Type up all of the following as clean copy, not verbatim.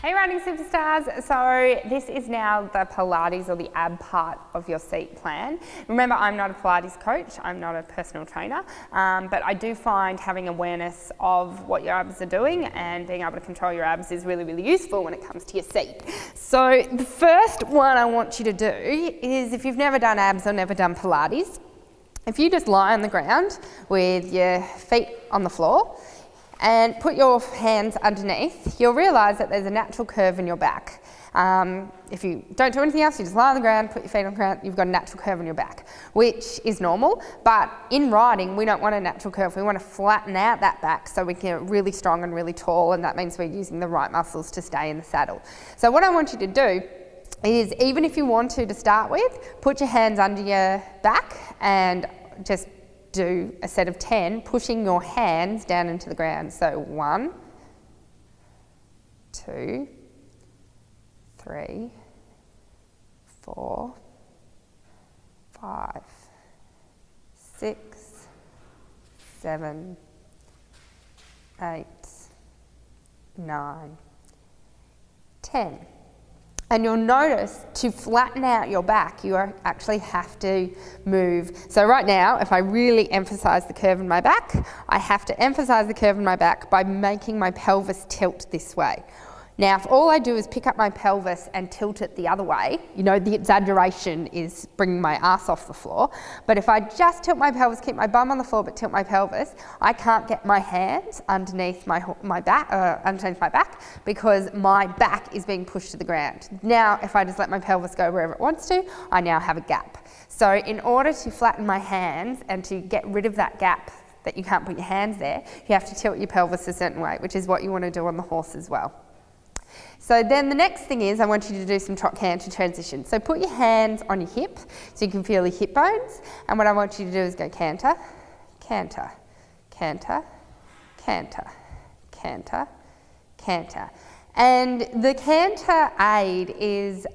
Hey running superstars, so this is now the Pilates or the ab part of your seat plan. Remember, I'm not a Pilates coach, I'm not a personal trainer, but I do find having awareness of what your abs are doing and being able to control your abs is really, really useful when it comes to your seat. So the first one I want you to do is, if you've never done abs or never done Pilates, if you just lie on the ground with your feet on the floor, and put your hands underneath, you'll realise that there's a natural curve in your back. If you don't do anything else, you just lie on the ground, put your feet on the ground, you've got a natural curve in your back, which is normal. But in riding, we don't want a natural curve. We want to flatten out that back so we can get really strong and really tall, and that means we're using the right muscles to stay in the saddle. So what I want you to do is, even if you want to start with, put your hands under your back and just do a set of 10, pushing your hands down into the ground. So 1, 2, 3, 4, 5, 6, 7, 8, 9, 10. And you'll notice, to flatten out your back, you actually have to move. So right now, if I really emphasize the curve in my back, I have to emphasize the curve in my back by making my pelvis tilt this way. Now, if all I do is pick up my pelvis and tilt it the other way, you know, the exaggeration is bringing my ass off the floor. But if I just tilt my pelvis, keep my bum on the floor, but tilt my pelvis, I can't get my hands underneath my back, underneath my back, because my back is being pushed to the ground. Now, if I just let my pelvis go wherever it wants to, I now have a gap. So in order to flatten my hands and to get rid of that gap that you can't put your hands there, you have to tilt your pelvis a certain way, which is what you want to do on the horse as well. So then the next thing is, I want you to do some trot canter transition. So put your hands on your hip so you can feel your hip bones. And what I want you to do is go canter, canter, canter, canter, canter, canter. And the canter aid is,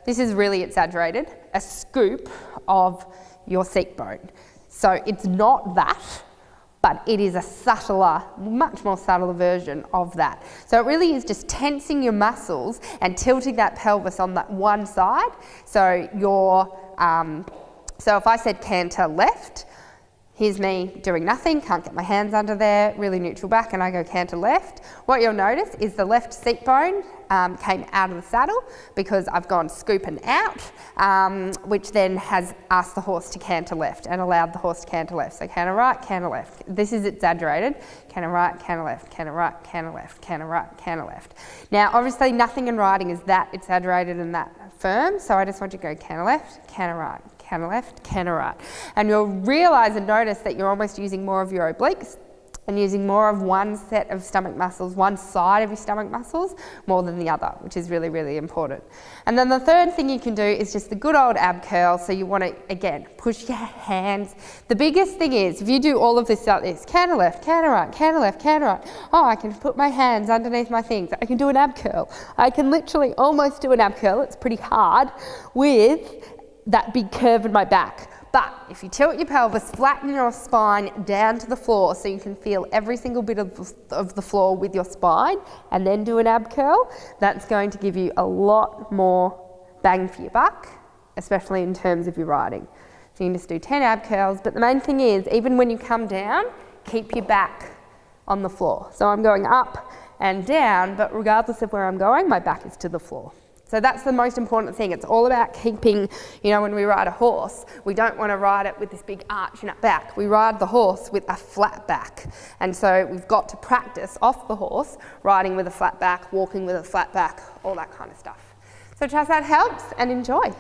this is really exaggerated, a scoop of your seat bone. So it's not that, but it is a subtler, much more subtle version of that. So it really is just tensing your muscles and tilting that pelvis on that one side. So so if I said canter left, here's me doing nothing, can't get my hands under there, really neutral back, and I go canter left. What you'll notice is the left seat bone came out of the saddle because I've gone scooping out, which then has asked the horse to canter left and allowed the horse to canter left. So canter right, canter left. This is exaggerated. Canter right, canter left, canter right, canter left, canter right, canter left. Now, obviously nothing in riding is that exaggerated and that firm, so I just want you to go canter left, canter right, canter left, canter right. And you'll realise and notice that you're almost using more of your obliques and using more of one set of stomach muscles, one side of your stomach muscles, more than the other, which is really, really important. And then the third thing you can do is just the good old ab curl. So you want to, again, push your hands. The biggest thing is, if you do all of this like this, canter left, canter right, canter left, canter right. Oh, I can put my hands underneath my things. I can do an ab curl. I can literally almost do an ab curl. It's pretty hard with that big curve in my back. But if you tilt your pelvis, flatten your spine down to the floor so you can feel every single bit of the floor with your spine, and then do an ab curl, that's going to give you a lot more bang for your buck, especially in terms of your riding. So you can just do 10 ab curls, but the main thing is, even when you come down, keep your back on the floor. So I'm going up and down, but regardless of where I'm going, my back is to the floor. So that's the most important thing. It's all about keeping, you know, when we ride a horse, we don't want to ride it with this big arch in our back. We ride the horse with a flat back. And so we've got to practice off the horse, riding with a flat back, walking with a flat back, all that kind of stuff. So trust that helps, and enjoy.